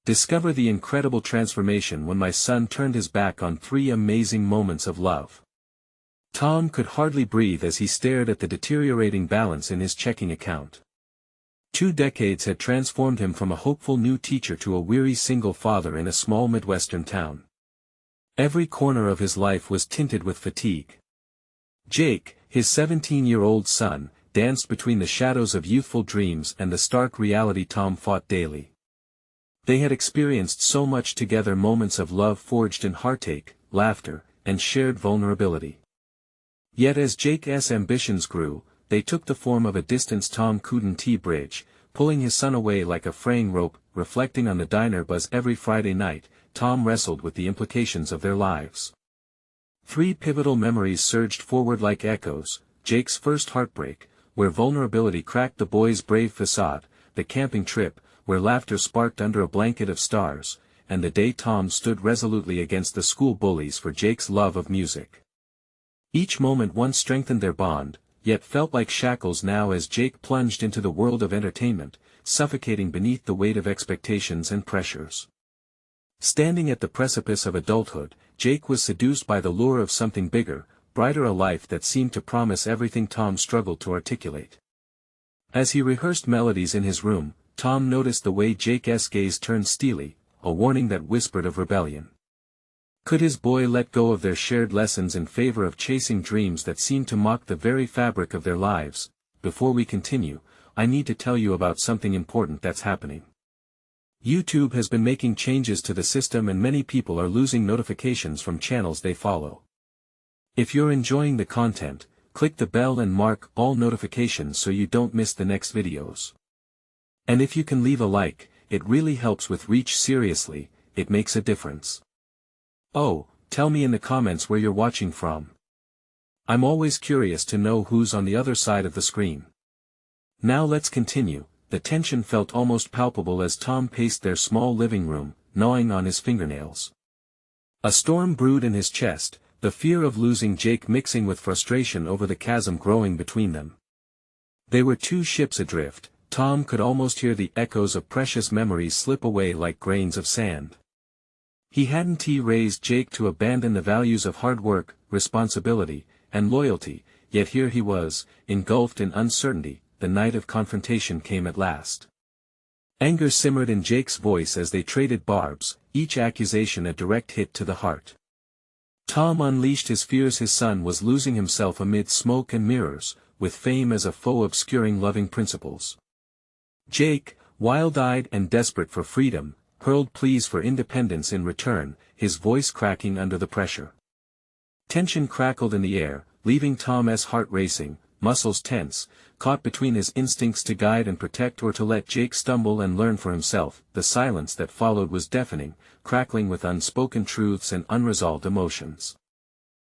Discover the incredible transformation when my son turned his back on 3 amazing moments of love. Tom could hardly breathe as he stared at the deteriorating balance in his checking account. 2 decades had transformed him from a hopeful new teacher to a weary single father in a small Midwestern town. Every corner of his life was tinted with fatigue. Jake, his 17-year-old son, danced between the shadows of youthful dreams and the stark reality Tom fought daily. They had experienced so much together, moments of love forged in heartache, laughter, and shared vulnerability. Yet as Jake's ambitions grew, they took the form of a distance Tom couldn't bridge, pulling his son away like a fraying rope. Reflecting on the diner buzz every Friday night, Tom wrestled with the implications of their lives. 3 pivotal memories surged forward like echoes: Jake's first heartbreak, where vulnerability cracked the boy's brave facade; the camping trip, where laughter sparked under a blanket of stars; and the day Tom stood resolutely against the school bullies for Jake's love of music. Each moment once strengthened their bond, yet felt like shackles now as Jake plunged into the world of entertainment, suffocating beneath the weight of expectations and pressures. Standing at the precipice of adulthood, Jake was seduced by the lure of something bigger, brighter, a life that seemed to promise everything Tom struggled to articulate. As he rehearsed melodies in his room, Tom noticed the way Jake's gaze turned steely, a warning that whispered of rebellion. Could his boy let go of their shared lessons in favor of chasing dreams that seemed to mock the very fabric of their lives? Before we continue, I need to tell you about something important that's happening. YouTube has been making changes to the system and many people are losing notifications from channels they follow. If you're enjoying the content, click the bell and mark all notifications so you don't miss the next videos. And if you can leave a like, it really helps with reach. Seriously, it makes a difference. Oh, tell me in the comments where you're watching from. I'm always curious to know who's on the other side of the screen. Now let's continue. The tension felt almost palpable as Tom paced their small living room, gnawing on his fingernails. A storm brewed in his chest, the fear of losing Jake mixing with frustration over the chasm growing between them. They were 2 ships adrift. Tom could almost hear the echoes of precious memories slip away like grains of sand. He hadn't raised Jake to abandon the values of hard work, responsibility, and loyalty, yet here he was, engulfed in uncertainty. The night of confrontation came at last. Anger simmered in Jake's voice as they traded barbs, each accusation a direct hit to the heart. Tom unleashed his fears his son was losing himself amid smoke and mirrors, with fame as a foe obscuring loving principles. Jake, wild-eyed and desperate for freedom, hurled pleas for independence in return, his voice cracking under the pressure. Tension crackled in the air, leaving Tom's heart racing, muscles tense, caught between his instincts to guide and protect or to let Jake stumble and learn for himself. The silence that followed was deafening, crackling with unspoken truths and unresolved emotions.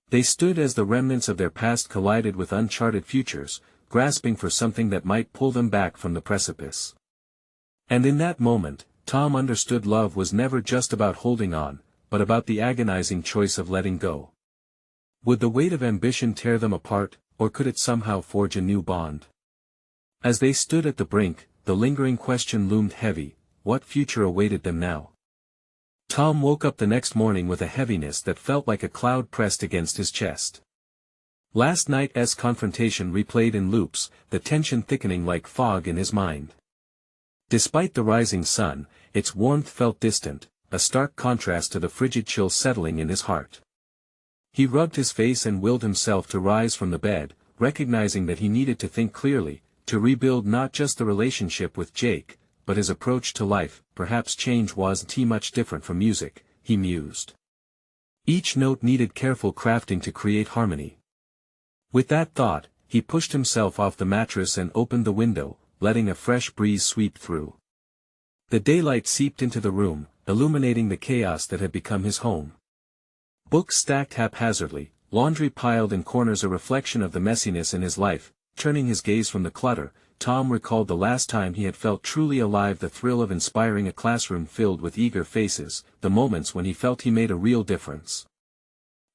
They stood as the remnants of their past collided with uncharted futures, grasping for something that might pull them back from the precipice. And in that moment, Tom understood love was never just about holding on, but about the agonizing choice of letting go. Would the weight of ambition tear them apart, or could it somehow forge a new bond? As they stood at the brink, the lingering question loomed heavy: what future awaited them now? Tom woke up the next morning with a heaviness that felt like a cloud pressed against his chest. Last night's confrontation replayed in loops, the tension thickening like fog in his mind. Despite the rising sun, its warmth felt distant, a stark contrast to the frigid chill settling in his heart. He rubbed his face and willed himself to rise from the bed, recognizing that he needed to think clearly, to rebuild not just the relationship with Jake, but his approach to life. Perhaps change wasn't much different from music, he mused. Each note needed careful crafting to create harmony. With that thought, he pushed himself off the mattress and opened the window, letting a fresh breeze sweep through. The daylight seeped into the room, illuminating the chaos that had become his home. Books stacked haphazardly, laundry piled in corners, a reflection of the messiness in his life. Turning his gaze from the clutter, Tom recalled the last time he had felt truly alive, the thrill of inspiring a classroom filled with eager faces, the moments when he felt he made a real difference.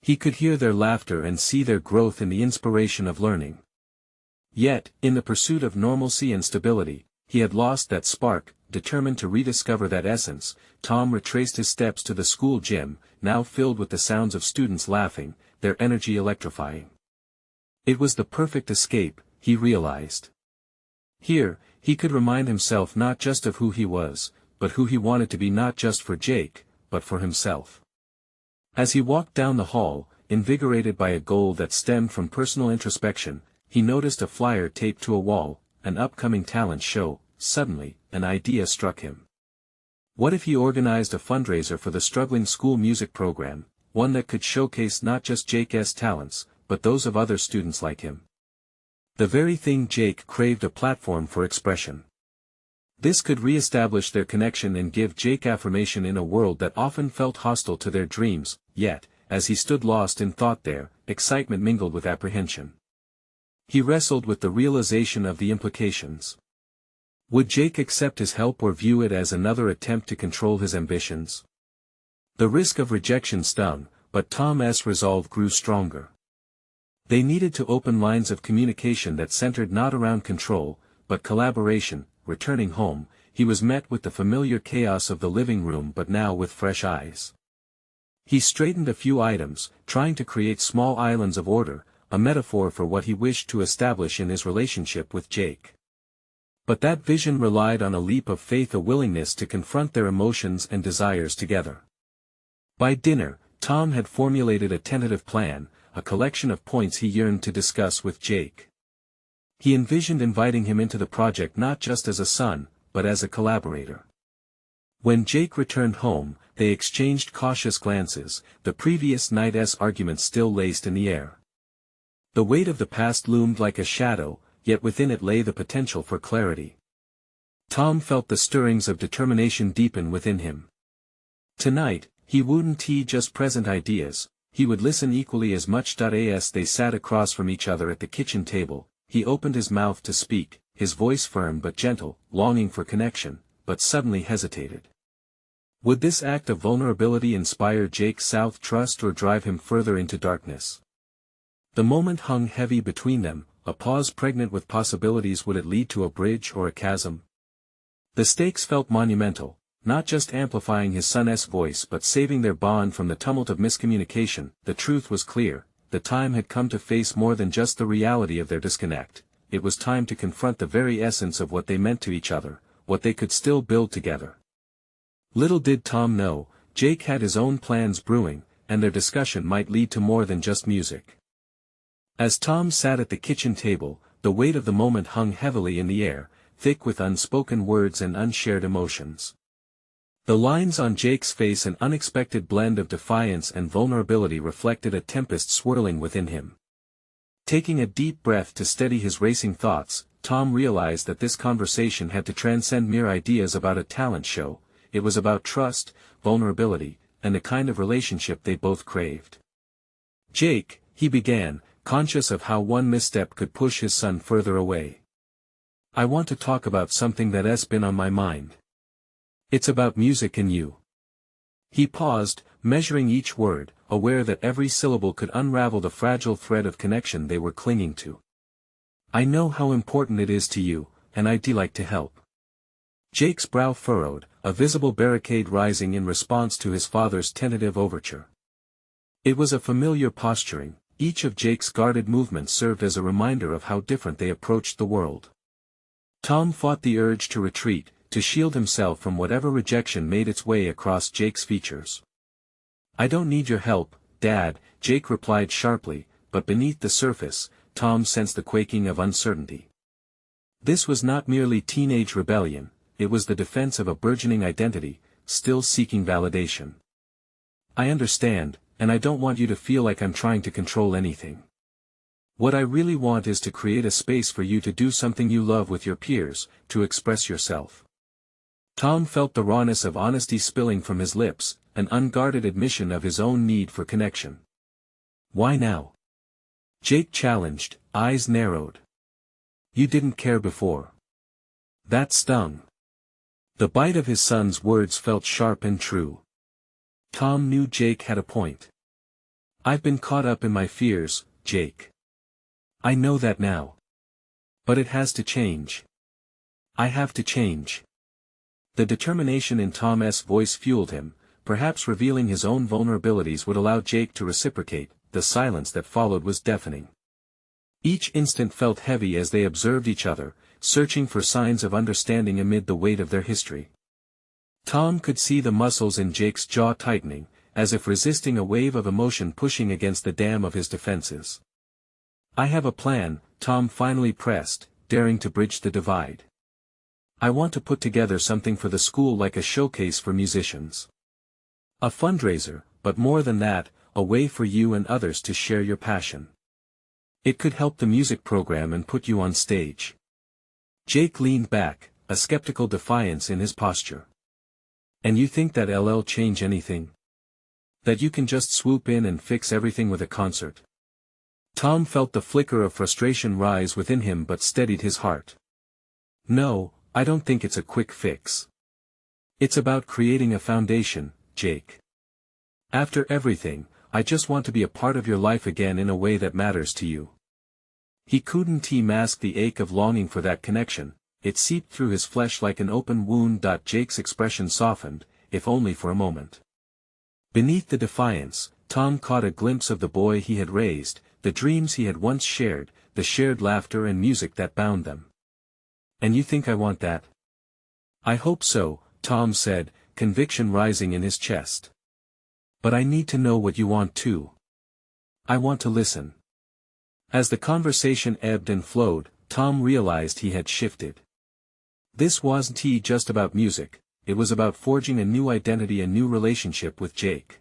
He could hear their laughter and see their growth in the inspiration of learning. Yet, in the pursuit of normalcy and stability, he had lost that spark, determined to rediscover that essence, Tom retraced his steps to the school gym, now filled with the sounds of students laughing, their energy electrifying. It was the perfect escape, he realized. Here, he could remind himself not just of who he was, but who he wanted to be, not just for Jake, but for himself. As he walked down the hall, invigorated by a goal that stemmed from personal introspection, he noticed a flyer taped to a wall, an upcoming talent show. Suddenly, an idea struck him. What if he organized a fundraiser for the struggling school music program, one that could showcase not just Jake's talents, but those of other students like him? The very thing Jake craved: a platform for expression. This could re-establish their connection and give Jake affirmation in a world that often felt hostile to their dreams. Yet, as he stood lost in thought there, excitement mingled with apprehension. He wrestled with the realization of the implications. Would Jake accept his help or view it as another attempt to control his ambitions? The risk of rejection stung, but Tom's resolve grew stronger. They needed to open lines of communication that centered not around control, but collaboration. Returning home, he was met with the familiar chaos of the living room, but now with fresh eyes. He straightened a few items, trying to create small islands of order, a metaphor for what he wished to establish in his relationship with Jake. But that vision relied on a leap of faith, a willingness to confront their emotions and desires together. By dinner, Tom had formulated a tentative plan, a collection of points he yearned to discuss with Jake. He envisioned inviting him into the project not just as a son, but as a collaborator. When Jake returned home, they exchanged cautious glances, the previous night's arguments still laced in the air. The weight of the past loomed like a shadow, yet within it lay the potential for clarity. Tom felt the stirrings of determination deepen within him. Tonight, he wouldn't just present ideas, he would listen equally as much. As they sat across from each other at the kitchen table, he opened his mouth to speak, his voice firm but gentle, longing for connection, but suddenly hesitated. Would this act of vulnerability inspire Jake's trust or drive him further into darkness? The moment hung heavy between them, a pause pregnant with possibilities. Would it lead to a bridge or a chasm? The stakes felt monumental, not just amplifying his son's voice but saving their bond from the tumult of miscommunication. The truth was clear, the time had come to face more than just the reality of their disconnect. It was time to confront the very essence of what they meant to each other, what they could still build together. Little did Tom know, Jake had his own plans brewing, and their discussion might lead to more than just music. As Tom sat at the kitchen table, the weight of the moment hung heavily in the air, thick with unspoken words and unshared emotions. The lines on Jake's face, an unexpected blend of defiance and vulnerability, reflected a tempest swirling within him. Taking a deep breath to steady his racing thoughts, Tom realized that this conversation had to transcend mere ideas about a talent show. It was about trust, vulnerability, and the kind of relationship they both craved. "Jake," he began, conscious of how one misstep could push his son further away. "I want to talk about something that's been on my mind. It's about music and you." He paused, measuring each word, aware that every syllable could unravel the fragile thread of connection they were clinging to. "I know how important it is to you, and I'd like to help." Jake's brow furrowed, a visible barricade rising in response to his father's tentative overture. It was a familiar posturing. Each of Jake's guarded movements served as a reminder of how different they approached the world. Tom fought the urge to retreat, to shield himself from whatever rejection made its way across Jake's features. "I don't need your help, Dad," Jake replied sharply, but beneath the surface, Tom sensed the quaking of uncertainty. This was not merely teenage rebellion, it was the defense of a burgeoning identity, still seeking validation. "I understand, and I don't want you to feel like I'm trying to control anything. What I really want is to create a space for you to do something you love with your peers, to express yourself." Tom felt the rawness of honesty spilling from his lips, an unguarded admission of his own need for connection. "Why now?" Jake challenged, eyes narrowed. "You didn't care before." That stung. The bite of his son's words felt sharp and true. Tom knew Jake had a point. "I've been caught up in my fears, Jake. I know that now. But it has to change. I have to change." The determination in Tom's voice fueled him, perhaps revealing his own vulnerabilities would allow Jake to reciprocate. The silence that followed was deafening. Each instant felt heavy as they observed each other, searching for signs of understanding amid the weight of their history. Tom could see the muscles in Jake's jaw tightening, as if resisting a wave of emotion pushing against the dam of his defenses. "I have a plan," Tom finally pressed, daring to bridge the divide. "I want to put together something for the school, like a showcase for musicians. A fundraiser, but more than that, a way for you and others to share your passion. It could help the music program and put you on stage." Jake leaned back, a skeptical defiance in his posture. "And you think that LL change anything? That you can just swoop in and fix everything with a concert?" Tom felt the flicker of frustration rise within him but steadied his heart. "No, I don't think it's a quick fix. It's about creating a foundation, Jake. After everything, I just want to be a part of your life again in a way that matters to you." He couldn't mask the ache of longing for that connection. It seeped through his flesh like an open wound. Jake's expression softened, if only for a moment. Beneath the defiance, Tom caught a glimpse of the boy he had raised, the dreams he had once shared, the shared laughter and music that bound them. "And you think I want that?" "I hope so," Tom said, conviction rising in his chest. "But I need to know what you want too. I want to listen." As the conversation ebbed and flowed, Tom realized he had shifted. This wasn't just about music, it was about forging a new identity, a new relationship with Jake.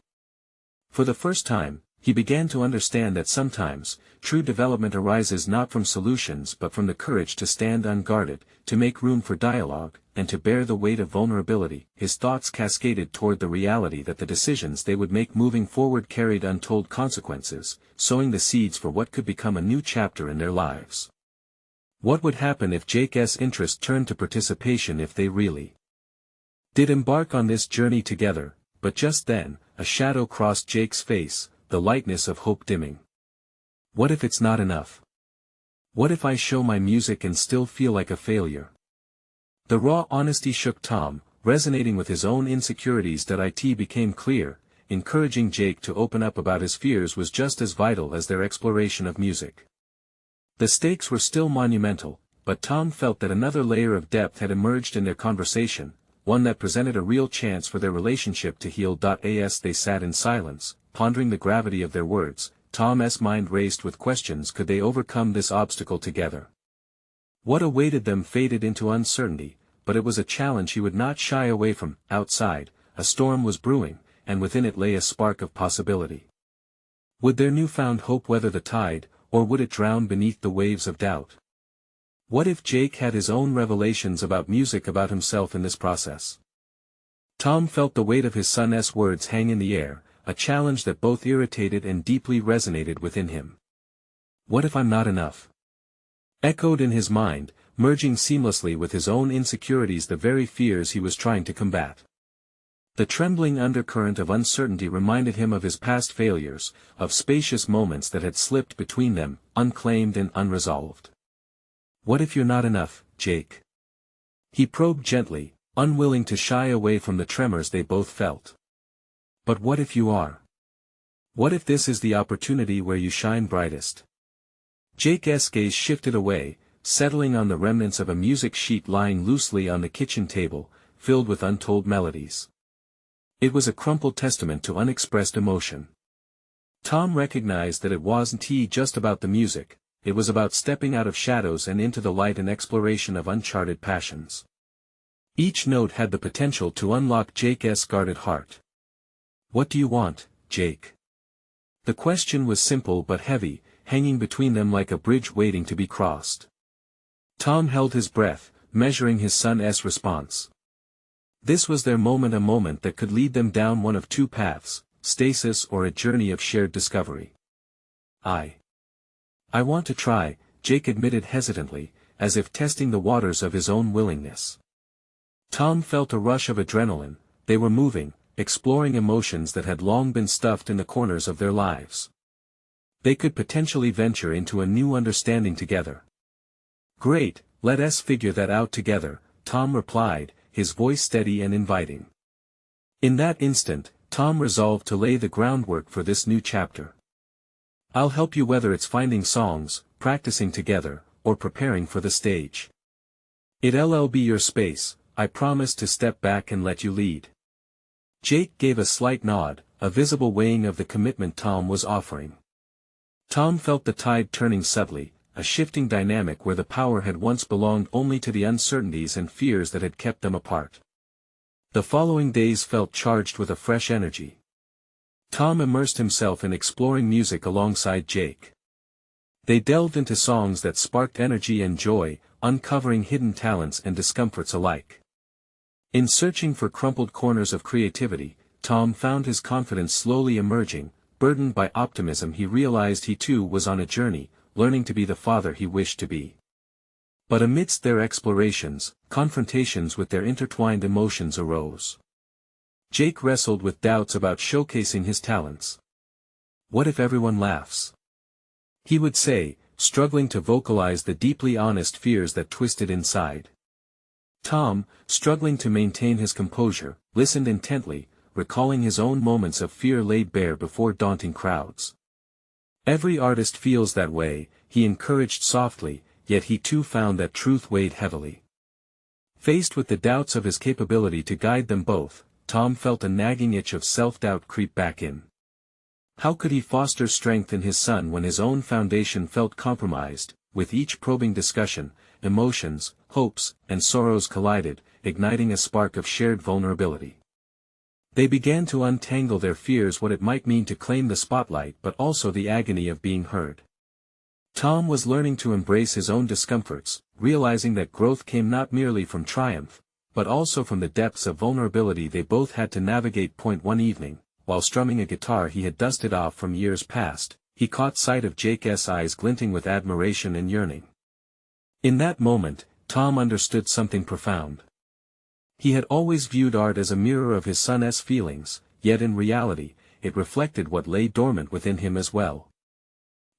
For the first time, he began to understand that sometimes, true development arises not from solutions but from the courage to stand unguarded, to make room for dialogue, and to bear the weight of vulnerability. His thoughts cascaded toward the reality that the decisions they would make moving forward carried untold consequences, sowing the seeds for what could become a new chapter in their lives. What would happen if Jake's interest turned to participation, if they really did embark on this journey together? But just then, a shadow crossed Jake's face, the lightness of hope dimming. What if it's not enough? What if I show my music and still feel like a failure? The raw honesty shook Tom, resonating with his own insecurities. That it became clear, encouraging Jake to open up about his fears was just as vital as their exploration of music. The stakes were still monumental, but Tom felt that another layer of depth had emerged in their conversation, one that presented a real chance for their relationship to heal. As they sat in silence, pondering the gravity of their words, Tom's mind raced with questions. Could they overcome this obstacle together? What awaited them faded into uncertainty, but it was a challenge he would not shy away from. Outside, a storm was brewing, and within it lay a spark of possibility. Would their newfound hope weather the tide, or would it drown beneath the waves of doubt? What if Jake had his own revelations about music, about himself in this process? Tom felt the weight of his son's words hang in the air, a challenge that both irritated and deeply resonated within him. "What if I'm not enough?" echoed in his mind, merging seamlessly with his own insecurities, the very fears he was trying to combat. The trembling undercurrent of uncertainty reminded him of his past failures, of spacious moments that had slipped between them, unclaimed and unresolved. "What if you're not enough, Jake?" he probed gently, unwilling to shy away from the tremors they both felt. "But what if you are? What if this is the opportunity where you shine brightest?" Jake's gaze shifted away, settling on the remnants of a music sheet lying loosely on the kitchen table, filled with untold melodies. It was a crumpled testament to unexpressed emotion. Tom recognized that it wasn't just about the music, it was about stepping out of shadows and into the light, and exploration of uncharted passions. Each note had the potential to unlock Jake's guarded heart. "What do you want, Jake?" The question was simple but heavy, hanging between them like a bridge waiting to be crossed. Tom held his breath, measuring his son's response. This was their moment, a moment that could lead them down one of two paths, stasis or a journey of shared discovery. I want to try," Jake admitted hesitantly, as if testing the waters of his own willingness. Tom felt a rush of adrenaline. They were moving, exploring emotions that had long been stuffed in the corners of their lives. They could potentially venture into a new understanding together. "Great, let us figure that out together," Tom replied, his voice steady and inviting. In that instant, Tom resolved to lay the groundwork for this new chapter. "I'll help you whether it's finding songs, practicing together, or preparing for the stage. It'll be your space, I promise to step back and let you lead." Jake gave a slight nod, a visible weighing of the commitment Tom was offering. Tom felt the tide turning subtly, a shifting dynamic where the power had once belonged only to the uncertainties and fears that had kept them apart. The following days felt charged with a fresh energy. Tom immersed himself in exploring music alongside Jake. They delved into songs that sparked energy and joy, uncovering hidden talents and discomforts alike. In searching for crumpled corners of creativity, Tom found his confidence slowly emerging. Burdened by optimism, he realized he too was on a journey, learning to be the father he wished to be. But amidst their explorations, confrontations with their intertwined emotions arose. Jake wrestled with doubts about showcasing his talents. "What if everyone laughs?" he would say, struggling to vocalize the deeply honest fears that twisted inside. Tom, struggling to maintain his composure, listened intently, recalling his own moments of fear laid bare before daunting crowds. "Every artist feels that way," he encouraged softly, yet he too found that truth weighed heavily. Faced with the doubts of his capability to guide them both, Tom felt a nagging itch of self-doubt creep back in. How could he foster strength in his son when his own foundation felt compromised? With each probing discussion, emotions, hopes, and sorrows collided, igniting a spark of shared vulnerability. They began to untangle their fears, what it might mean to claim the spotlight but also the agony of being heard. Tom was learning to embrace his own discomforts, realizing that growth came not merely from triumph, but also from the depths of vulnerability they both had to navigate. One evening, while strumming a guitar he had dusted off from years past, he caught sight of Jake's eyes glinting with admiration and yearning. In that moment, Tom understood something profound. He had always viewed art as a mirror of his son's feelings, yet in reality, it reflected what lay dormant within him as well.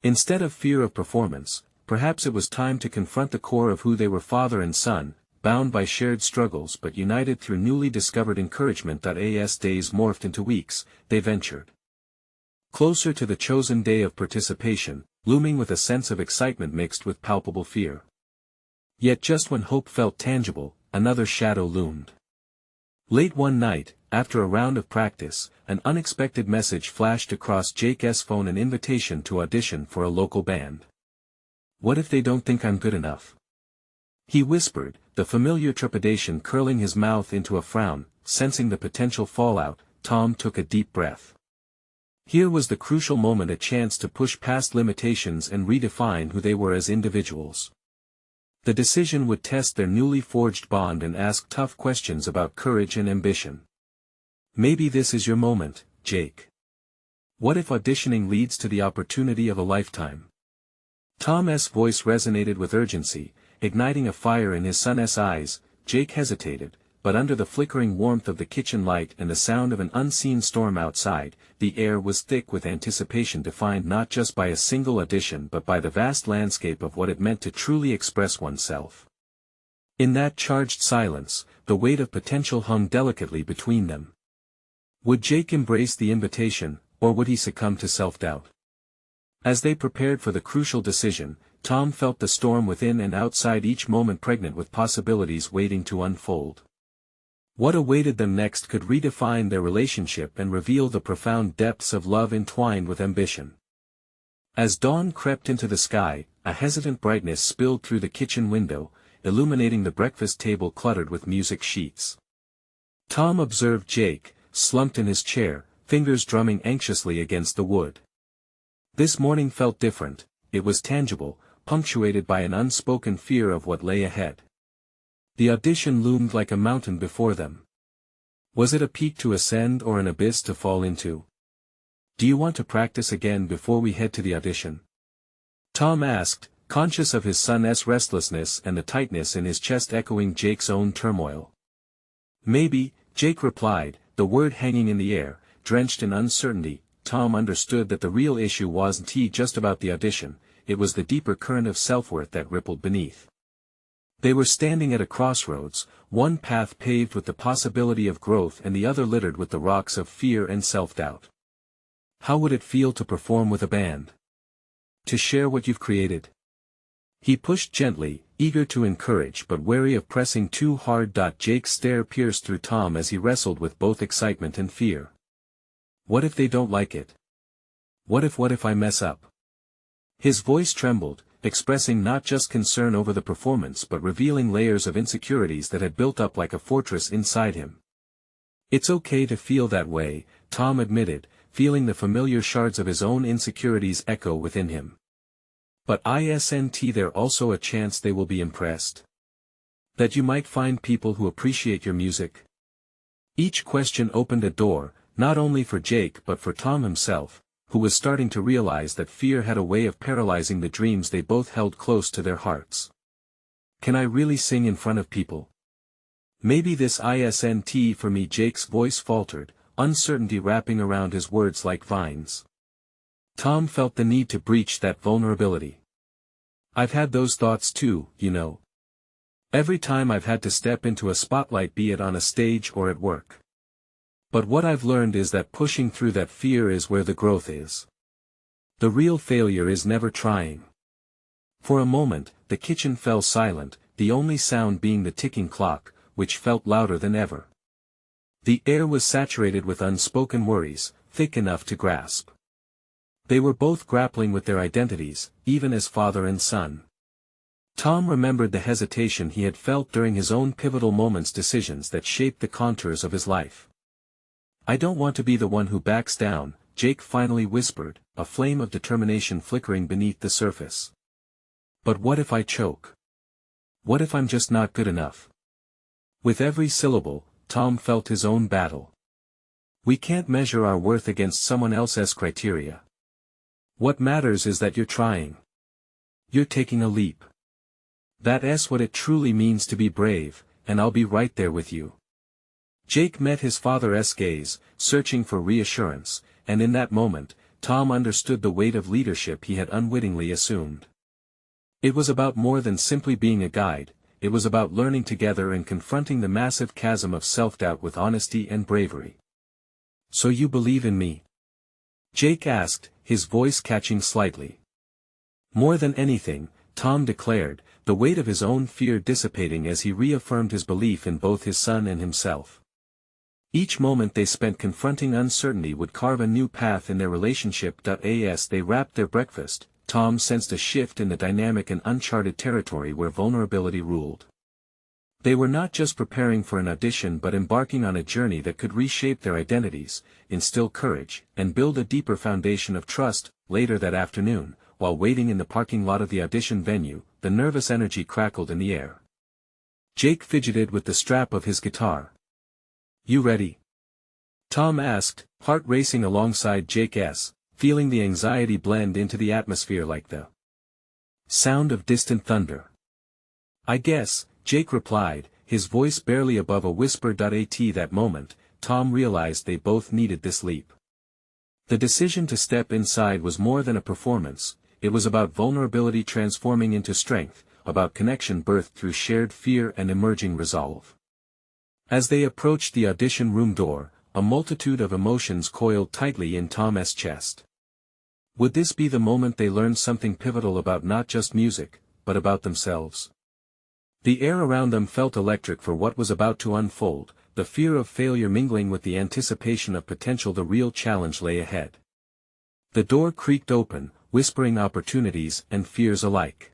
Instead of fear of performance, perhaps it was time to confront the core of who they were, father and son, bound by shared struggles but united through newly discovered encouragement. As days morphed into weeks, they ventured closer to the chosen day of participation, looming with a sense of excitement mixed with palpable fear. Yet just when hope felt tangible, another shadow loomed. Late one night, after a round of practice, an unexpected message flashed across Jake's phone, an invitation to audition for a local band. "What if they don't think I'm good enough?" he whispered, the familiar trepidation curling his mouth into a frown. Sensing the potential fallout, Tom took a deep breath. Here was the crucial moment, a chance to push past limitations and redefine who they were as individuals. The decision would test their newly forged bond and ask tough questions about courage and ambition. "Maybe this is your moment, Jake. What if auditioning leads to the opportunity of a lifetime?" Tom's voice resonated with urgency, igniting a fire in his son's eyes. Jake hesitated, but under the flickering warmth of the kitchen light and the sound of an unseen storm outside, the air was thick with anticipation, defined not just by a single audition but by the vast landscape of what it meant to truly express oneself. In that charged silence, the weight of potential hung delicately between them. Would Jake embrace the invitation, or would he succumb to self-doubt? As they prepared for the crucial decision, Tom felt the storm within and outside, each moment pregnant with possibilities waiting to unfold. What awaited them next could redefine their relationship and reveal the profound depths of love entwined with ambition. As dawn crept into the sky, a hesitant brightness spilled through the kitchen window, illuminating the breakfast table cluttered with music sheets. Tom observed Jake, slumped in his chair, fingers drumming anxiously against the wood. This morning felt different. It was tangible, punctuated by an unspoken fear of what lay ahead. The audition loomed like a mountain before them. Was it a peak to ascend or an abyss to fall into? "Do you want to practice again before we head to the audition?" Tom asked, conscious of his son's restlessness and the tightness in his chest echoing Jake's own turmoil. "Maybe," Jake replied, the word hanging in the air, drenched in uncertainty. Tom understood that the real issue wasn't just about the audition, it was the deeper current of self-worth that rippled beneath. They were standing at a crossroads, one path paved with the possibility of growth and the other littered with the rocks of fear and self-doubt. How would it feel to perform with a band? To share what you've created? He pushed gently, eager to encourage but wary of pressing too hard. Jake's stare pierced through Tom as he wrestled with both excitement and fear. What if they don't like it? What if I mess up? His voice trembled, expressing not just concern over the performance but revealing layers of insecurities that had built up like a fortress inside him. It's okay to feel that way, Tom admitted, feeling the familiar shards of his own insecurities echo within him. But isn't there also a chance they will be impressed? That you might find people who appreciate your music? Each question opened a door, not only for Jake but for Tom himself, who was starting to realize that fear had a way of paralyzing the dreams they both held close to their hearts. Can I really sing in front of people? Maybe this isn't for me. Jake's voice faltered, uncertainty wrapping around his words like vines. Tom felt the need to breach that vulnerability. I've had those thoughts too, you know. Every time I've had to step into a spotlight, be it on a stage or at work. But what I've learned is that pushing through that fear is where the growth is. The real failure is never trying. For a moment, the kitchen fell silent, the only sound being the ticking clock, which felt louder than ever. The air was saturated with unspoken worries, thick enough to grasp. They were both grappling with their identities, even as father and son. Tom remembered the hesitation he had felt during his own pivotal moments, decisions that shaped the contours of his life. I don't want to be the one who backs down, Jake finally whispered, a flame of determination flickering beneath the surface. But what if I choke? What if I'm just not good enough? With every syllable, Tom felt his own battle. We can't measure our worth against someone else's criteria. What matters is that you're trying. You're taking a leap. That's what it truly means to be brave, and I'll be right there with you. Jake met his father's gaze, searching for reassurance, and in that moment, Tom understood the weight of leadership he had unwittingly assumed. It was about more than simply being a guide, it was about learning together and confronting the massive chasm of self-doubt with honesty and bravery. So you believe in me? Jake asked, his voice catching slightly. More than anything, Tom declared, the weight of his own fear dissipating as he reaffirmed his belief in both his son and himself. Each moment they spent confronting uncertainty would carve a new path in their relationship. As they wrapped their breakfast, Tom sensed a shift in the dynamic and uncharted territory where vulnerability ruled. They were not just preparing for an audition but embarking on a journey that could reshape their identities, instill courage, and build a deeper foundation of trust. Later that afternoon, while waiting in the parking lot of the audition venue, the nervous energy crackled in the air. Jake fidgeted with the strap of his guitar. You ready? Tom asked, heart racing alongside Jake's, feeling the anxiety blend into the atmosphere like the sound of distant thunder. I guess, Jake replied, his voice barely above a whisper. At that moment, Tom realized they both needed this leap. The decision to step inside was more than a performance, it was about vulnerability transforming into strength, about connection birthed through shared fear and emerging resolve. As they approached the audition room door, a multitude of emotions coiled tightly in Tom's chest. Would this be the moment they learned something pivotal about not just music, but about themselves? The air around them felt electric for what was about to unfold, the fear of failure mingling with the anticipation of potential. The real challenge lay ahead. The door creaked open, whispering opportunities and fears alike.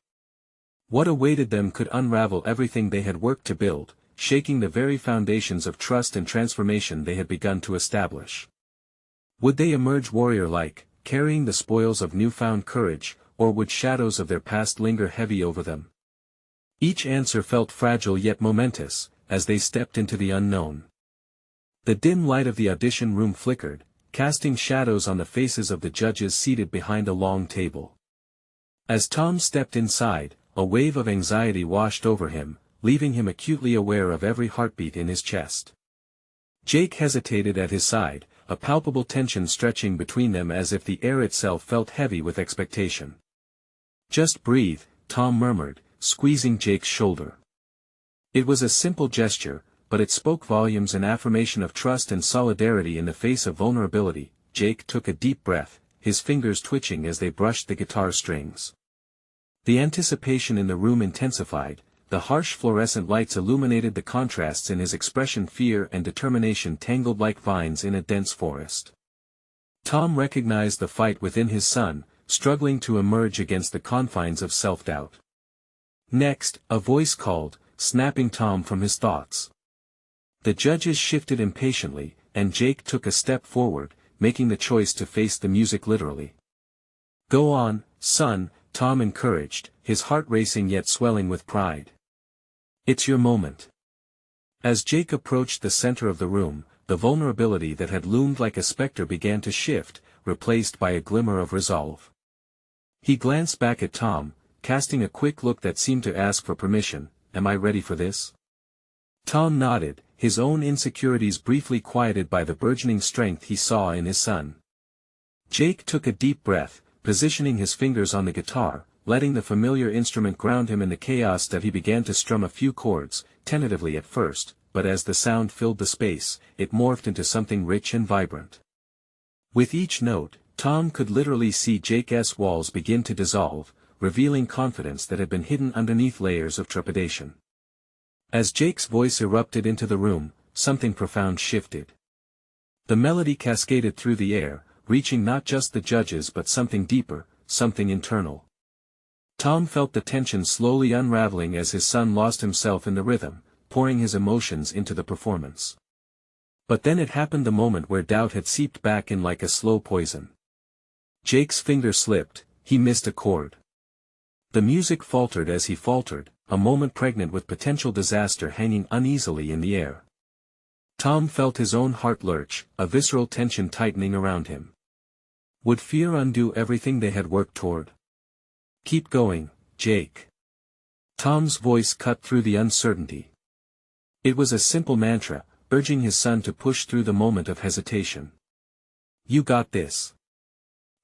What awaited them could unravel everything they had worked to build, shaking the very foundations of trust and transformation they had begun to establish. Would they emerge warrior-like, carrying the spoils of newfound courage, or would shadows of their past linger heavy over them? Each answer felt fragile yet momentous, as they stepped into the unknown. The dim light of the audition room flickered, casting shadows on the faces of the judges seated behind a long table. As Tom stepped inside, a wave of anxiety washed over him, leaving him acutely aware of every heartbeat in his chest. Jake hesitated at his side, a palpable tension stretching between them as if the air itself felt heavy with expectation. Just breathe, Tom murmured, squeezing Jake's shoulder. It was a simple gesture, but it spoke volumes, an affirmation of trust and solidarity in the face of vulnerability. Jake took a deep breath, his fingers twitching as they brushed the guitar strings. The anticipation in the room intensified, the harsh fluorescent lights illuminated the contrasts in his expression. Fear and determination tangled like vines in a dense forest. Tom recognized the fight within his son, struggling to emerge against the confines of self-doubt. Next, a voice called, snapping Tom from his thoughts. The judges shifted impatiently, and Jake took a step forward, making the choice to face the music literally. "Go on, son," Tom encouraged, his heart racing yet swelling with pride. "It's your moment." As Jake approached the center of the room, the vulnerability that had loomed like a specter began to shift, replaced by a glimmer of resolve. He glanced back at Tom, casting a quick look that seemed to ask for permission. "Am I ready for this?" Tom nodded, his own insecurities briefly quieted by the burgeoning strength he saw in his son. Jake took a deep breath, positioning his fingers on the guitar, letting the familiar instrument ground him in the chaos that he began to strum a few chords, tentatively at first, but as the sound filled the space, it morphed into something rich and vibrant. With each note, Tom could literally see Jake's walls begin to dissolve, revealing confidence that had been hidden underneath layers of trepidation. As Jake's voice erupted into the room, something profound shifted. The melody cascaded through the air, reaching not just the judges but something deeper, something internal. Tom felt the tension slowly unraveling as his son lost himself in the rhythm, pouring his emotions into the performance. But then it happened, the moment where doubt had seeped back in like a slow poison. Jake's finger slipped, he missed a chord. The music faltered as he faltered, a moment pregnant with potential disaster hanging uneasily in the air. Tom felt his own heart lurch, a visceral tension tightening around him. Would fear undo everything they had worked toward? "Keep going, Jake." Tom's voice cut through the uncertainty. It was a simple mantra, urging his son to push through the moment of hesitation. "You got this."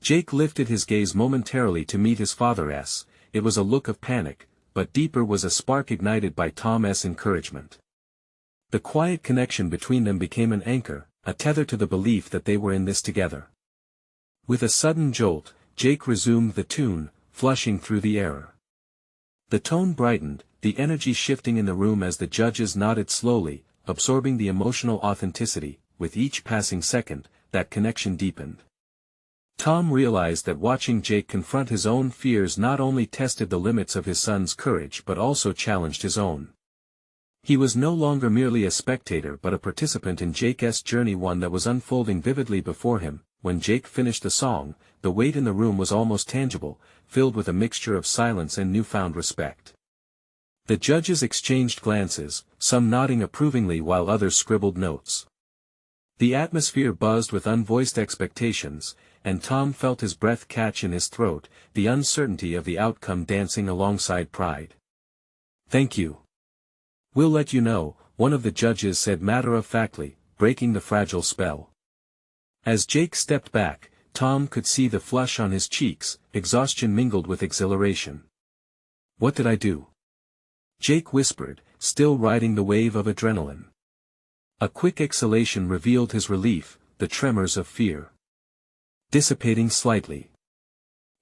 Jake lifted his gaze momentarily to meet his father's. It was a look of panic, but deeper was a spark ignited by Tom's encouragement. The quiet connection between them became an anchor, a tether to the belief that they were in this together. With a sudden jolt, Jake resumed the tune, flushing through the air. The tone brightened, the energy shifting in the room as the judges nodded slowly, absorbing the emotional authenticity. With each passing second, that connection deepened. Tom realized that watching Jake confront his own fears not only tested the limits of his son's courage but also challenged his own. He was no longer merely a spectator but a participant in Jake's journey, one that was unfolding vividly before him. When Jake finished the song, the weight in the room was almost tangible, filled with a mixture of silence and newfound respect. The judges exchanged glances, some nodding approvingly while others scribbled notes. The atmosphere buzzed with unvoiced expectations, and Tom felt his breath catch in his throat, the uncertainty of the outcome dancing alongside pride. "Thank you. We'll let you know," one of the judges said matter-of-factly, breaking the fragile spell. As Jake stepped back, Tom could see the flush on his cheeks, exhaustion mingled with exhilaration. "What did I do?" Jake whispered, still riding the wave of adrenaline. A quick exhalation revealed his relief, the tremors of fear dissipating slightly.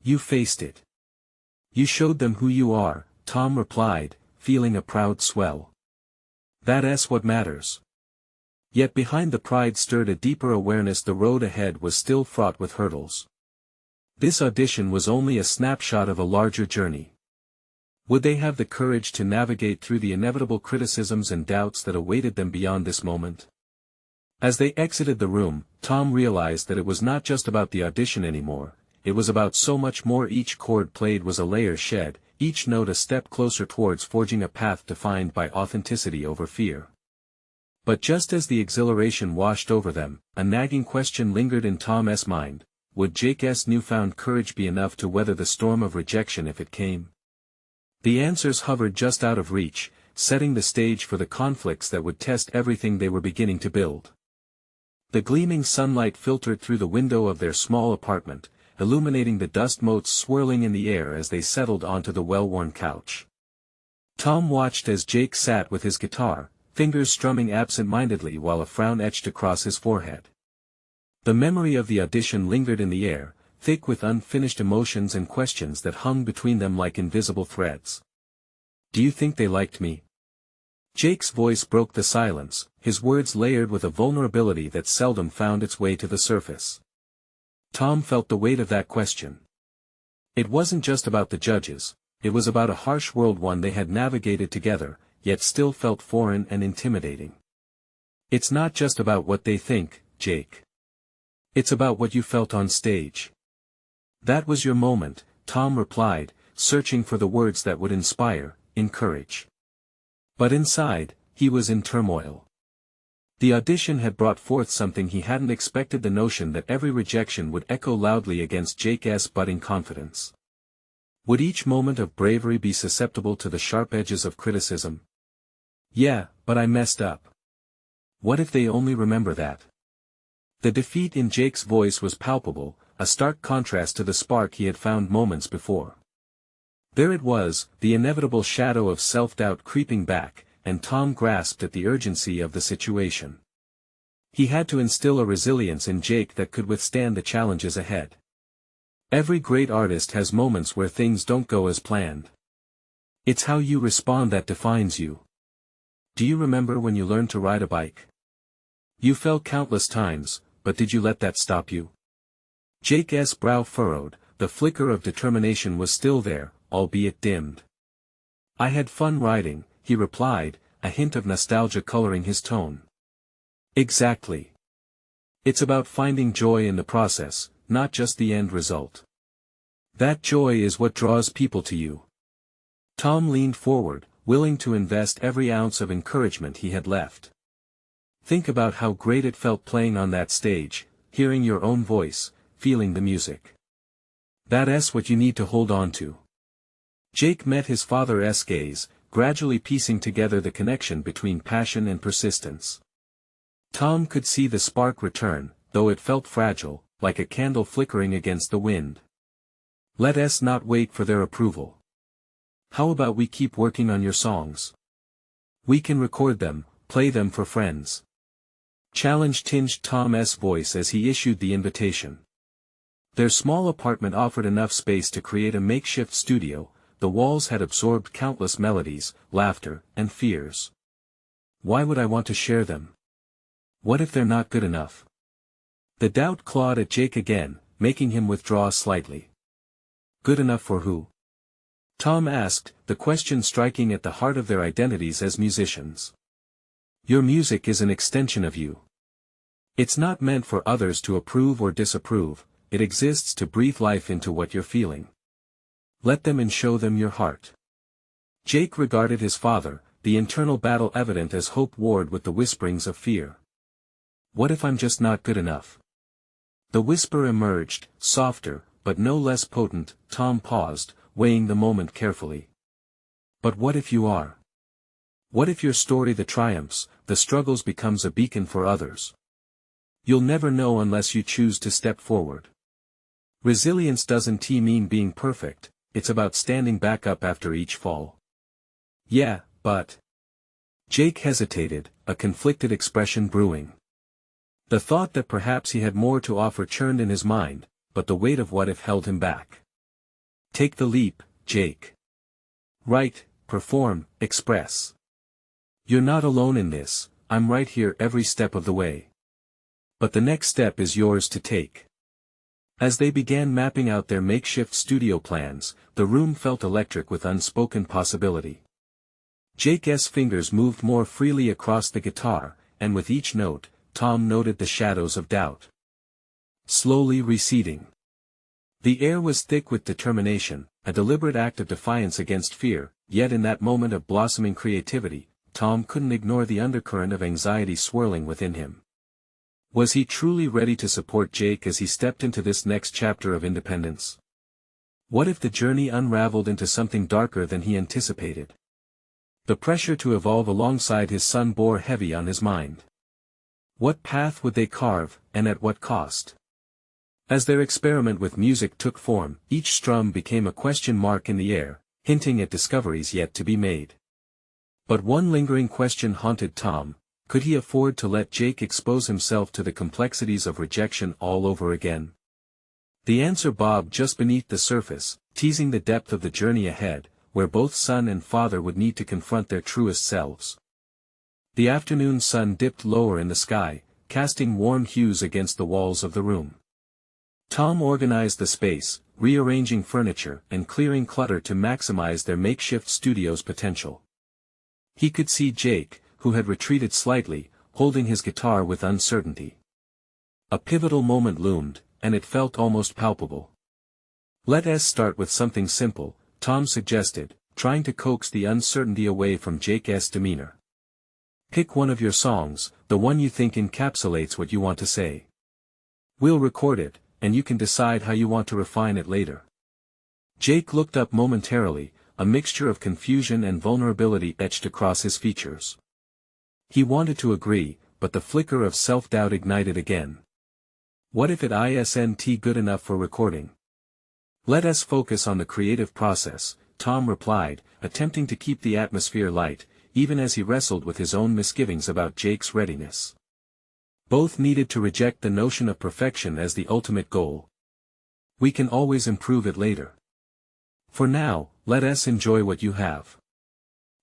"You faced it. You showed them who you are," Tom replied, feeling a proud swell. "That's what matters." Yet behind the pride stirred a deeper awareness. The road ahead was still fraught with hurdles. This audition was only a snapshot of a larger journey. Would they have the courage to navigate through the inevitable criticisms and doubts that awaited them beyond this moment? As they exited the room, Tom realized that it was not just about the audition anymore, it was about so much more. Each chord played was a layer shed, each note a step closer towards forging a path defined by authenticity over fear. But just as the exhilaration washed over them, a nagging question lingered in Tom's mind: would Jake's newfound courage be enough to weather the storm of rejection if it came? The answers hovered just out of reach, setting the stage for the conflicts that would test everything they were beginning to build. The gleaming sunlight filtered through the window of their small apartment, illuminating the dust motes swirling in the air as they settled onto the well-worn couch. Tom watched as Jake sat with his guitar, fingers strumming absent-mindedly while a frown etched across his forehead. The memory of the audition lingered in the air, thick with unfinished emotions and questions that hung between them like invisible threads. "Do you think they liked me?" Jake's voice broke the silence, his words layered with a vulnerability that seldom found its way to the surface. Tom felt the weight of that question. It wasn't just about the judges, it was about a harsh world, one they had navigated together, yet still felt foreign and intimidating. "It's not just about what they think, Jake. It's about what you felt on stage." "That was your moment," Tom replied, searching for the words that would inspire, encourage. But inside, he was in turmoil. The audition had brought forth something he hadn't expected, the notion that every rejection would echo loudly against Jake's budding confidence. Would each moment of bravery be susceptible to the sharp edges of criticism? "Yeah, but I messed up." What if they only remember that? The defeat in Jake's voice was palpable, a stark contrast to the spark he had found moments before. There it was, the inevitable shadow of self-doubt creeping back, and Tom grasped at the urgency of the situation. He had to instill a resilience in Jake that could withstand the challenges ahead. Every great artist has moments where things don't go as planned. It's how you respond that defines you. Do you remember when you learned to ride a bike? You fell countless times, but did you let that stop you? Jake's brow furrowed, the flicker of determination was still there, albeit dimmed. "I had fun riding," he replied, a hint of nostalgia coloring his tone. "Exactly. It's about finding joy in the process, not just the end result. That joy is what draws people to you." Tom leaned forward, willing to invest every ounce of encouragement he had left. "Think about how great it felt playing on that stage, hearing your own voice, feeling the music. That's what you need to hold on to." Jake met his father's gaze, gradually piecing together the connection between passion and persistence. Tom could see the spark return, though it felt fragile, like a candle flickering against the wind. "Let us not wait for their approval. How about we keep working on your songs? We can record them, play them for friends." Challenge tinged Tom's voice as he issued the invitation. Their small apartment offered enough space to create a makeshift studio. The walls had absorbed countless melodies, laughter, and fears. "Why would I want to share them? What if they're not good enough?" The doubt clawed at Jake again, making him withdraw slightly. "Good enough for who?" Tom asked, the question striking at the heart of their identities as musicians. "Your music is an extension of you. It's not meant for others to approve or disapprove, it exists to breathe life into what you're feeling. Let them and show them your heart." Jake regarded his father, the internal battle evident as hope warred with the whisperings of fear. "What if I'm just not good enough?" The whisper emerged, softer, but no less potent. Tom paused, weighing the moment carefully. "But what if you are? What if your story, the triumphs, the struggles, becomes a beacon for others? You'll never know unless you choose to step forward. Resilience doesn't mean being perfect. It's about standing back up after each fall." "Yeah, but..." Jake hesitated, a conflicted expression brewing. The thought that perhaps he had more to offer churned in his mind, but the weight of what if held him back. "Take the leap, Jake. Write, perform, express. You're not alone in this, I'm right here every step of the way. But the next step is yours to take." As they began mapping out their makeshift studio plans, the room felt electric with unspoken possibility. Jake's fingers moved more freely across the guitar, and with each note, Tom noted the shadows of doubt slowly receding. The air was thick with determination, a deliberate act of defiance against fear, yet in that moment of blossoming creativity, Tom couldn't ignore the undercurrent of anxiety swirling within him. Was he truly ready to support Jake as he stepped into this next chapter of independence? What if the journey unraveled into something darker than he anticipated? The pressure to evolve alongside his son bore heavy on his mind. What path would they carve, and at what cost? As their experiment with music took form, each strum became a question mark in the air, hinting at discoveries yet to be made. But one lingering question haunted Tom: could he afford to let Jake expose himself to the complexities of rejection all over again? The answer bobbed just beneath the surface, teasing the depth of the journey ahead, where both son and father would need to confront their truest selves. The afternoon sun dipped lower in the sky, casting warm hues against the walls of the room. Tom organized the space, rearranging furniture and clearing clutter to maximize their makeshift studio's potential. He could see Jake, who had retreated slightly, holding his guitar with uncertainty. A pivotal moment loomed, and it felt almost palpable. "Let us start with something simple," Tom suggested, trying to coax the uncertainty away from Jake's demeanor. "Pick one of your songs, the one you think encapsulates what you want to say. We'll record it, and you can decide how you want to refine it later." Jake looked up momentarily, a mixture of confusion and vulnerability etched across his features. He wanted to agree, but the flicker of self-doubt ignited again. What if it isn't good enough for recording? "Let us focus on the creative process," Tom replied, attempting to keep the atmosphere light, even as he wrestled with his own misgivings about Jake's readiness. Both needed to reject the notion of perfection as the ultimate goal. "We can always improve it later. For now, let us enjoy what you have."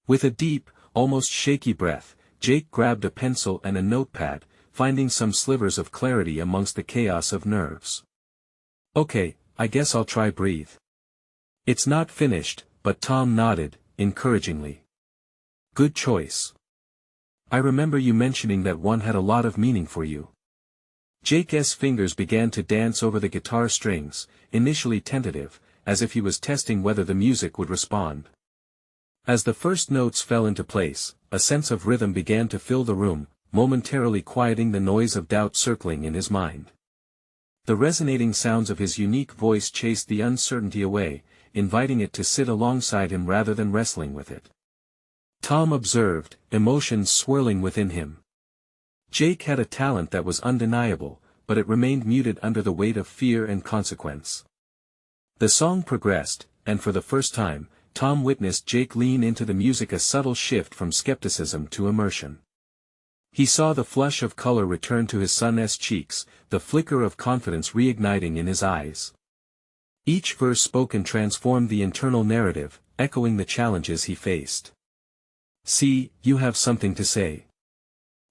With a deep, almost shaky breath, Jake grabbed a pencil and a notepad, finding some slivers of clarity amongst the chaos of nerves. "Okay, I guess I'll try Breathe." "It's not finished," but Tom nodded, encouragingly. "Good choice. I remember you mentioning that one had a lot of meaning for you." Jake's fingers began to dance over the guitar strings, initially tentative, as if he was testing whether the music would respond. As the first notes fell into place, a sense of rhythm began to fill the room, momentarily quieting the noise of doubt circling in his mind. The resonating sounds of his unique voice chased the uncertainty away, inviting it to sit alongside him rather than wrestling with it. Tom observed, emotions swirling within him. Jake had a talent that was undeniable, but it remained muted under the weight of fear and consequence. The song progressed, and for the first time, Tom witnessed Jake lean into the music, a subtle shift from skepticism to immersion. He saw the flush of color return to his son's cheeks, the flicker of confidence reigniting in his eyes. Each verse spoken transformed the internal narrative, echoing the challenges he faced. "See, you have something to say.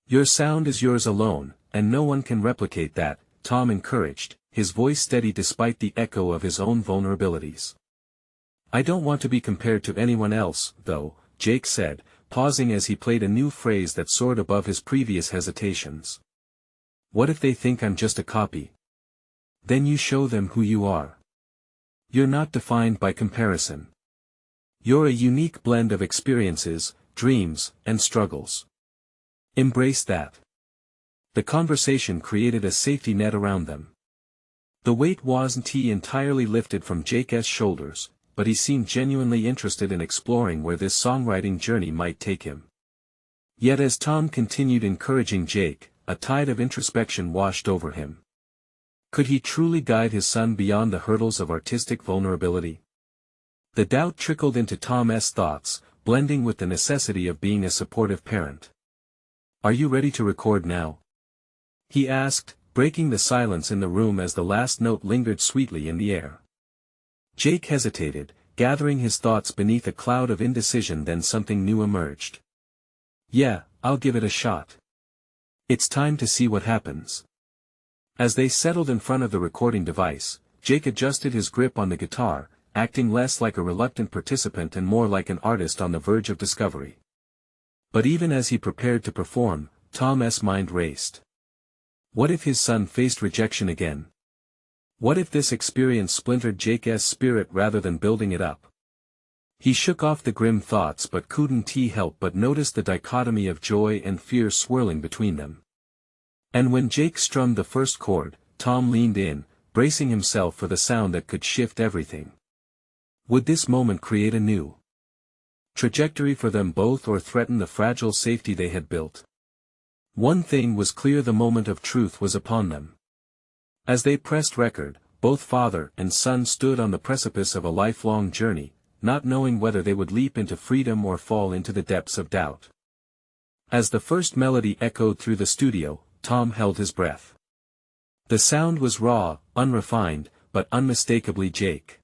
Your sound is yours alone, and no one can replicate that," Tom encouraged, his voice steady despite the echo of his own vulnerabilities. "I don't want to be compared to anyone else, though," Jake said, pausing as he played a new phrase that soared above his previous hesitations. "What if they think I'm just a copy? Then you show them who you are. You're not defined by comparison. You're a unique blend of experiences, dreams, and struggles. Embrace that." The conversation created a safety net around them. The weight wasn't entirely lifted from Jake's shoulders, but he seemed genuinely interested in exploring where this songwriting journey might take him. Yet as Tom continued encouraging Jake, a tide of introspection washed over him. Could he truly guide his son beyond the hurdles of artistic vulnerability? The doubt trickled into Tom's thoughts, blending with the necessity of being a supportive parent. "Are you ready to record now?" he asked, breaking the silence in the room as the last note lingered sweetly in the air. Jake hesitated, gathering his thoughts beneath a cloud of indecision. Then something new emerged. "Yeah, I'll give it a shot. It's time to see what happens." As they settled in front of the recording device, Jake adjusted his grip on the guitar, acting less like a reluctant participant and more like an artist on the verge of discovery. But even as he prepared to perform, Tom's mind raced. What if his son faced rejection again? What if this experience splintered Jake's spirit rather than building it up? He shook off the grim thoughts but couldn't help but notice the dichotomy of joy and fear swirling between them. And when Jake strummed the first chord, Tom leaned in, bracing himself for the sound that could shift everything. Would this moment create a new trajectory for them both or threaten the fragile safety they had built? One thing was clear: the moment of truth was upon them. As they pressed record, both father and son stood on the precipice of a lifelong journey, not knowing whether they would leap into freedom or fall into the depths of doubt. As the first melody echoed through the studio, Tom held his breath. The sound was raw, unrefined, but unmistakably Jake.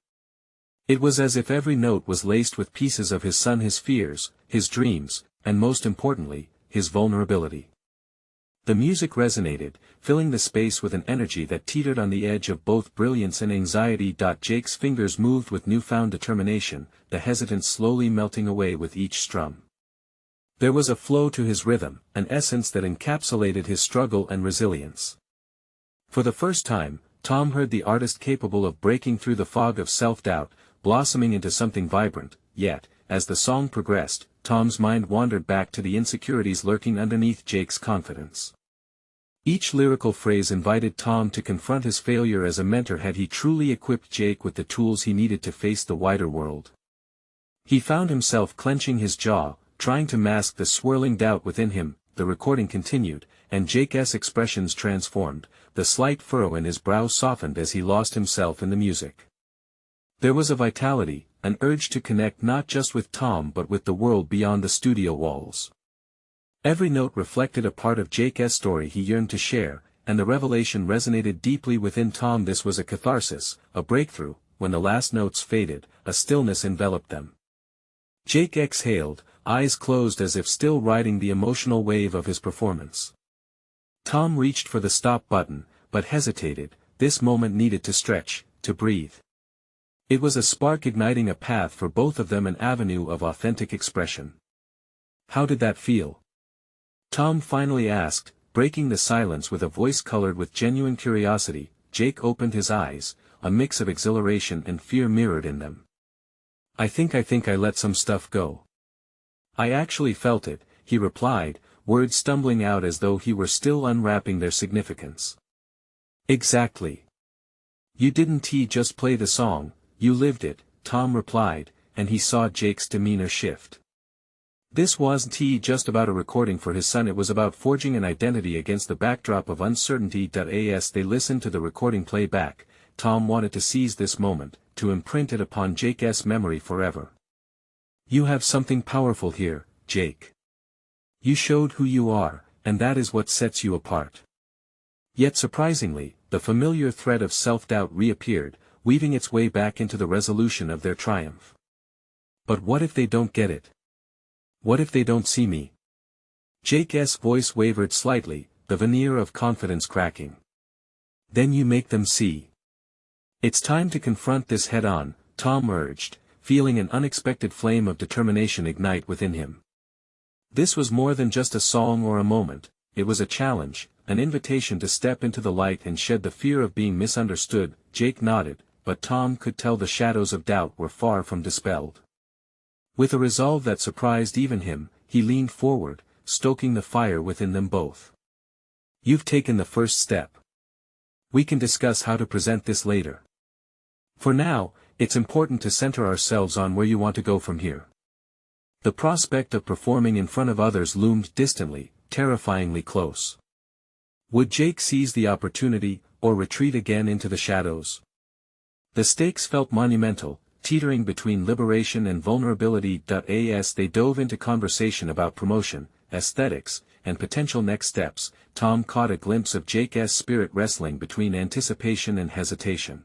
It was as if every note was laced with pieces of his son, his fears, his dreams, and most importantly, his vulnerability. The music resonated, filling the space with an energy that teetered on the edge of both brilliance and anxiety. Jake's fingers moved with newfound determination, the hesitance slowly melting away with each strum. There was a flow to his rhythm, an essence that encapsulated his struggle and resilience. For the first time, Tom heard the artist capable of breaking through the fog of self-doubt, blossoming into something vibrant. Yet, as the song progressed, Tom's mind wandered back to the insecurities lurking underneath Jake's confidence. Each lyrical phrase invited Tom to confront his failure as a mentor. Had he truly equipped Jake with the tools he needed to face the wider world? He found himself clenching his jaw, trying to mask the swirling doubt within him. The recording continued, and Jake's expressions transformed, the slight furrow in his brow softened as he lost himself in the music. There was a vitality, an urge to connect not just with Tom but with the world beyond the studio walls. Every note reflected a part of Jake's story he yearned to share, and the revelation resonated deeply within Tom. This was a catharsis, a breakthrough. When the last notes faded, a stillness enveloped them. Jake exhaled, eyes closed as if still riding the emotional wave of his performance. Tom reached for the stop button, but hesitated. This moment needed to stretch, to breathe. It was a spark igniting a path for both of them, an avenue of authentic expression. "How did that feel?" Tom finally asked, breaking the silence with a voice colored with genuine curiosity. Jake opened his eyes, a mix of exhilaration and fear mirrored in them. I think I let some stuff go. I actually felt it," he replied, words stumbling out as though he were still unwrapping their significance. "Exactly. You didn't just play the song, you lived it," Tom replied, and he saw Jake's demeanor shift. This wasn't just about a recording for his son, it was about forging an identity against the backdrop of uncertainty. As they listened to the recording playback, Tom wanted to seize this moment, to imprint it upon Jake's memory forever. "You have something powerful here, Jake. You showed who you are, and that is what sets you apart." Yet surprisingly, the familiar thread of self-doubt reappeared, weaving its way back into the resolution of their triumph. "But what if they don't get it? What if they don't see me?" Jake's voice wavered slightly, the veneer of confidence cracking. "Then you make them see. It's time to confront this head-on," Tom urged, feeling an unexpected flame of determination ignite within him. This was more than just a song or a moment, it was a challenge, an invitation to step into the light and shed the fear of being misunderstood. Jake nodded, but Tom could tell the shadows of doubt were far from dispelled. With a resolve that surprised even him, he leaned forward, stoking the fire within them both. "You've taken the first step. We can discuss how to present this later. For now, it's important to center ourselves on where you want to go from here." The prospect of performing in front of others loomed distantly, terrifyingly close. Would Jake seize the opportunity, or retreat again into the shadows? The stakes felt monumental, teetering between liberation and vulnerability. As they dove into conversation about promotion, aesthetics, and potential next steps, Tom caught a glimpse of Jake's spirit wrestling between anticipation and hesitation.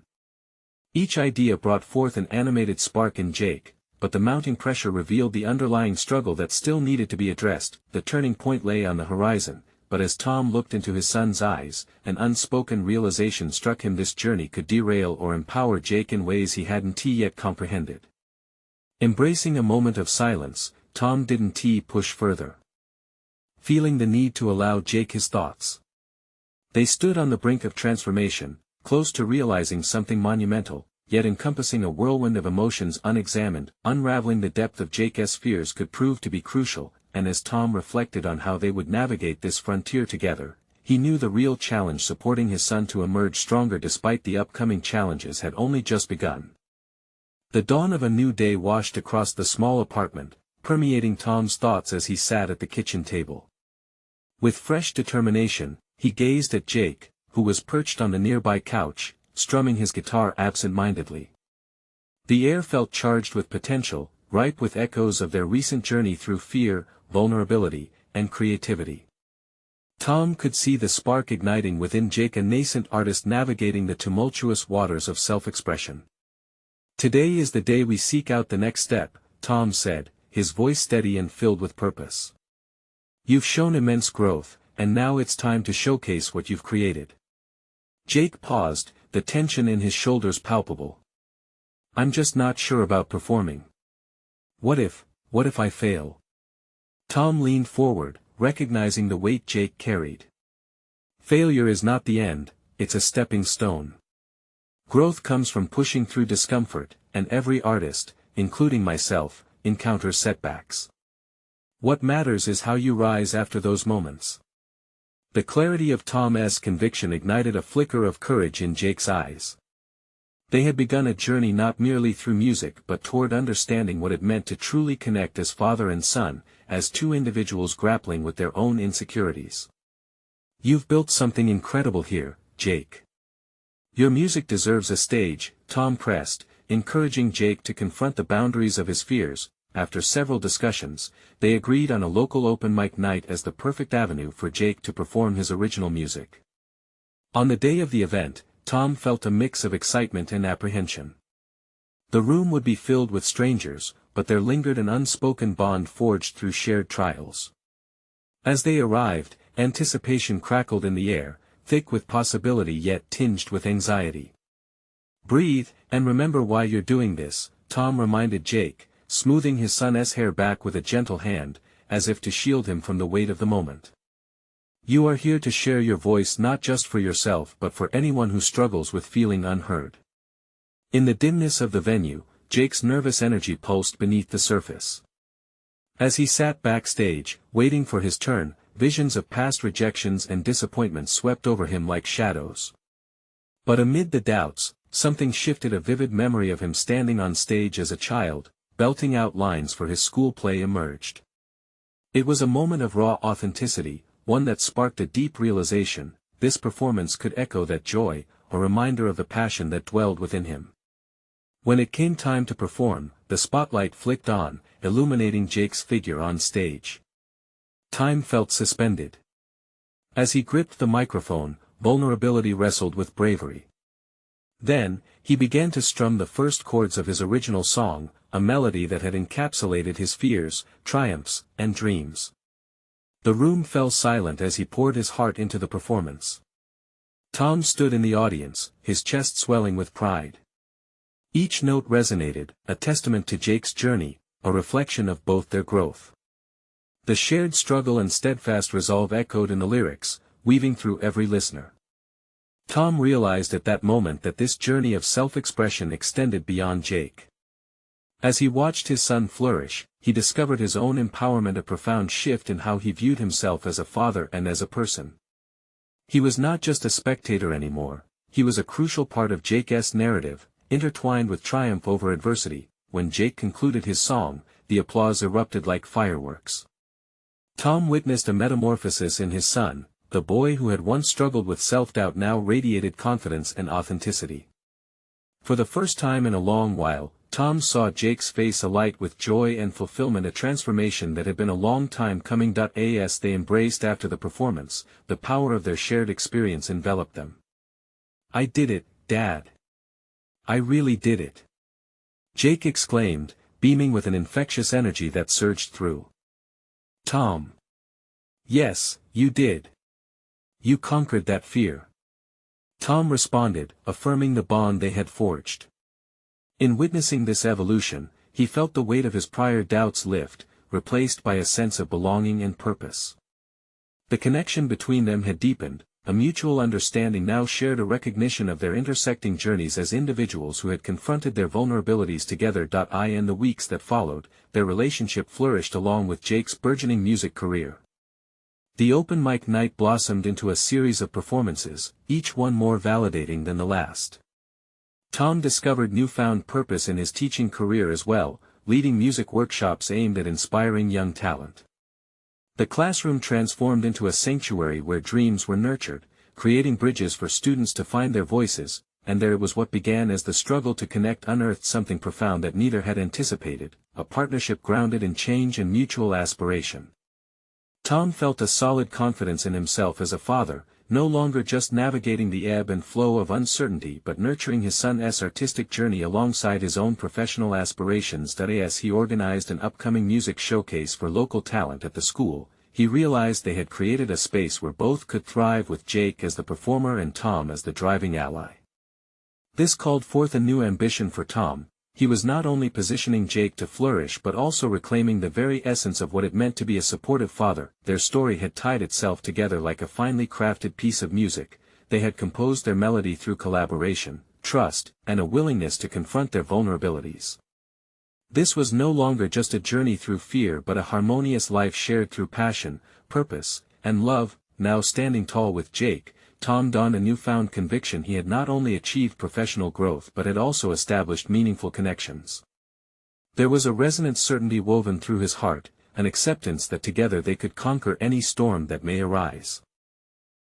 Each idea brought forth an animated spark in Jake, but the mounting pressure revealed the underlying struggle that still needed to be addressed. The turning point lay on the horizon, but as Tom looked into his son's eyes, an unspoken realization struck him: this journey could derail or empower Jake in ways he hadn't yet comprehended. Embracing a moment of silence, Tom didn't push further, feeling the need to allow Jake his thoughts. They stood on the brink of transformation, close to realizing something monumental, yet encompassing a whirlwind of emotions unexamined. Unraveling the depth of Jake's fears could prove to be crucial, and as Tom reflected on how they would navigate this frontier together, he knew the real challenge supporting his son to emerge stronger despite the upcoming challenges had only just begun. The dawn of a new day washed across the small apartment, permeating Tom's thoughts as he sat at the kitchen table. With fresh determination, he gazed at Jake, who was perched on the nearby couch, strumming his guitar absent-mindedly. The air felt charged with potential, ripe with echoes of their recent journey through fear, vulnerability, and creativity. Tom could see the spark igniting within Jake, a nascent artist navigating the tumultuous waters of self-expression. "Today is the day we seek out the next step," Tom said, his voice steady and filled with purpose. "You've shown immense growth, and now it's time to showcase what you've created." Jake paused, the tension in his shoulders palpable. "I'm just not sure about performing. What if I fail?" Tom leaned forward, recognizing the weight Jake carried. "Failure is not the end, it's a stepping stone. Growth comes from pushing through discomfort, and every artist, including myself, encounters setbacks. What matters is how you rise after those moments." The clarity of Tom's conviction ignited a flicker of courage in Jake's eyes. They had begun a journey not merely through music but toward understanding what it meant to truly connect as father and son, as two individuals grappling with their own insecurities. "You've built something incredible here, Jake. Your music deserves a stage," Tom pressed, encouraging Jake to confront the boundaries of his fears. After several discussions, they agreed on a local open mic night as the perfect avenue for Jake to perform his original music. On the day of the event, Tom felt a mix of excitement and apprehension. The room would be filled with strangers, but there lingered an unspoken bond forged through shared trials. As they arrived, anticipation crackled in the air, thick with possibility yet tinged with anxiety. "Breathe, and remember why you're doing this," Tom reminded Jake, smoothing his son's hair back with a gentle hand, as if to shield him from the weight of the moment. "You are here to share your voice not just for yourself but for anyone who struggles with feeling unheard." In the dimness of the venue, Jake's nervous energy pulsed beneath the surface. As he sat backstage, waiting for his turn, visions of past rejections and disappointments swept over him like shadows. But amid the doubts, something shifted. A vivid memory of him standing on stage as a child, belting out lines for his school play emerged. It was a moment of raw authenticity, one that sparked a deep realization: this performance could echo that joy, a reminder of the passion that dwelled within him. When it came time to perform, the spotlight flicked on, illuminating Jake's figure on stage. Time felt suspended. As he gripped the microphone, vulnerability wrestled with bravery. Then, he began to strum the first chords of his original song, a melody that had encapsulated his fears, triumphs, and dreams. The room fell silent as he poured his heart into the performance. Tom stood in the audience, his chest swelling with pride. Each note resonated, a testament to Jake's journey, a reflection of both their growth. The shared struggle and steadfast resolve echoed in the lyrics, weaving through every listener. Tom realized at that moment that this journey of self-expression extended beyond Jake. As he watched his son flourish, he discovered his own empowerment, a profound shift in how he viewed himself as a father and as a person. He was not just a spectator anymore, he was a crucial part of Jake's narrative, intertwined with triumph over adversity. When Jake concluded his song, the applause erupted like fireworks. Tom witnessed a metamorphosis in his son. The boy who had once struggled with self-doubt now radiated confidence and authenticity. For the first time in a long while, Tom saw Jake's face alight with joy and fulfillment, a transformation that had been a long time coming. As they embraced after the performance, the power of their shared experience enveloped them. "I did it, Dad. I really did it," Jake exclaimed, beaming with an infectious energy that surged through Tom. "Yes, you did. You conquered that fear," Tom responded, affirming the bond they had forged. In witnessing this evolution, he felt the weight of his prior doubts lift, replaced by a sense of belonging and purpose. The connection between them had deepened, a mutual understanding now shared, a recognition of their intersecting journeys as individuals who had confronted their vulnerabilities together. In the weeks that followed, their relationship flourished along with Jake's burgeoning music career. The open mic night blossomed into a series of performances, each one more validating than the last. Tom discovered newfound purpose in his teaching career as well, leading music workshops aimed at inspiring young talent. The classroom transformed into a sanctuary where dreams were nurtured, creating bridges for students to find their voices, and there was what began as the struggle to connect unearthed something profound that neither had anticipated, a partnership grounded in change and mutual aspiration. Tom felt a solid confidence in himself as a father, no longer just navigating the ebb and flow of uncertainty but nurturing his son's artistic journey alongside his own professional aspirations. As he organized an upcoming music showcase for local talent at the school, he realized they had created a space where both could thrive, with Jake as the performer and Tom as the driving ally. This called forth a new ambition for Tom. He was not only positioning Jake to flourish but also reclaiming the very essence of what it meant to be a supportive father. Their story had tied itself together like a finely crafted piece of music. They had composed their melody through collaboration, trust, and a willingness to confront their vulnerabilities. This was no longer just a journey through fear but a harmonious life shared through passion, purpose, and love. Now standing tall with Jake, Tom donned a newfound conviction. He had not only achieved professional growth but had also established meaningful connections. There was a resonant certainty woven through his heart, an acceptance that together they could conquer any storm that may arise.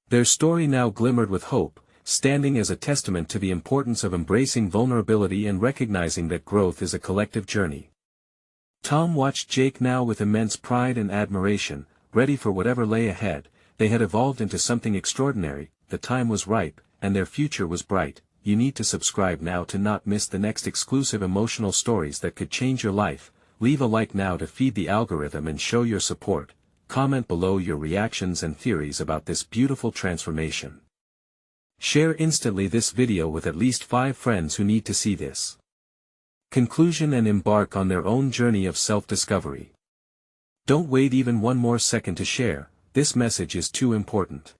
Their story now glimmered with hope, standing as a testament to the importance of embracing vulnerability and recognizing that growth is a collective journey. Tom watched Jake now with immense pride and admiration, ready for whatever lay ahead. They had evolved into something extraordinary. The time was ripe, and their future was bright. You need to subscribe now to not miss the next exclusive emotional stories that could change your life. Leave a like now to feed the algorithm and show your support. Comment below your reactions and theories about this beautiful transformation. Share instantly this video with at least 5 friends who need to see this. Conclusion and embark on their own journey of self-discovery. Don't wait even one more second to share. This message is too important.